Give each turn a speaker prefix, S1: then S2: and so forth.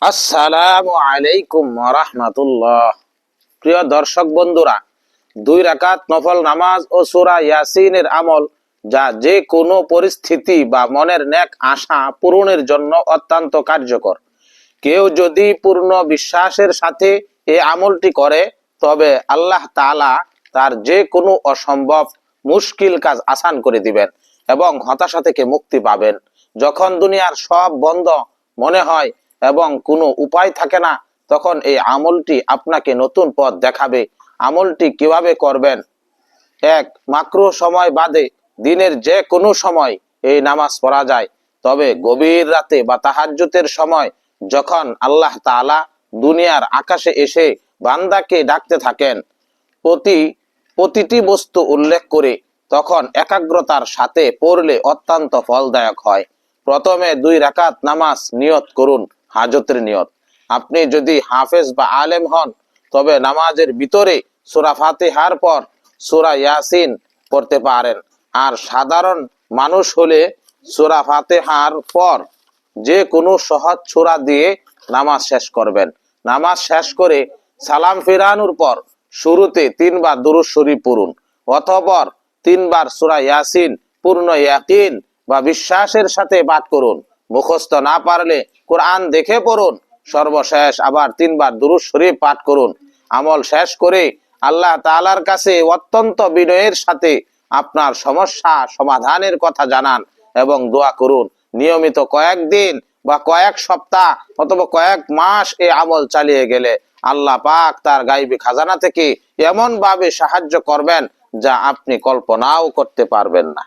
S1: আসসালামু আলাইকুম ওয়া রাহমাতুল্লাহ। প্রিয় দর্শক বন্ধুরা, 2 রাকাত নফল নামাজ ও সূরা ইয়াসিনের আমল যা যে কোনো পরিস্থিতি বা মনের নেক আশা পূরণের জন্য অত্যন্ত কার্যকর। কেউ যদি পূর্ণ বিশ্বাসের সাথে এই আমলটি করে তবে আল্লাহ তাআলা তার যে কোনো অসম্ভব মুশকিল কাজ আসান করে দিবেন এবং হতাশা থেকে মুক্তি পাবেন। যখন দুনিয়ার সব বন্ধ মনে হয় এবং কোনো উপায় থাকে না, তখন এই আমলটি আপনাকে নতুন পথ দেখাবে। আমলটি কিভাবে করবেন? এক, মাকরুহ সময় বাদে দিনের যে কোনো সময় এই নামাজ পড়া যায়, তবে গভীর রাতে বা তাহাজ্জুদের সময় যখন আল্লাহ তাআলা দুনিয়ার আকাশে এসে বান্দাকে ডাকতে থাকেন, প্রতিটি বস্তু উল্লেখ করে তখন একাগ্রতার সাথে পড়লে অত্যন্ত ফলদায়ক হয়। প্রথমে 2 রাকাত নামাজ নিয়ত করুন, হাজতের নিয়ত। আপনি যদি হাফেজ বা আলেম হন তবে নামাজের ভিতরে সূরা ফাতিহার পর সূরা ইয়াসিন পড়তে পারেন, আর সাধারণ মানুষ হলে সূরা ফাতিহার পর যে কোনো সহজ সূরা দিয়ে নামাজ শেষ করবেন। নামাজ শেষ করে সালাম ফিরানোর পর শুরুতে 3 বার দুরূদ শরীফ পড়ুন, অতঃপর 3 বার সূরা ইয়াসিন পূর্ণ ইয়াকিন বা বিশ্বাসের সাথে পাঠ করুন। মুখস্থ না পারলে কোরআন দেখে পড়ুন। সর্বশেষ আবার 3 বার দুরূদ শরীফ পাঠ করুন। আমল শেষ করে আল্লাহ তাআলার কাছে অত্যন্ত বিনয়ের সাথে আপনার সমস্যা সমাধানের কথা জানান এবং দোয়া করুন। নিয়মিত কয়েকদিন বা কয়েক সপ্তাহ অথবা কয়েক মাস এই আমল চালিয়ে গেলে আল্লাহ পাক তার গায়বী খাজানা থেকে এমন ভাবে সাহায্য করবেন যা আপনি কল্পনাও করতে পারবেন না।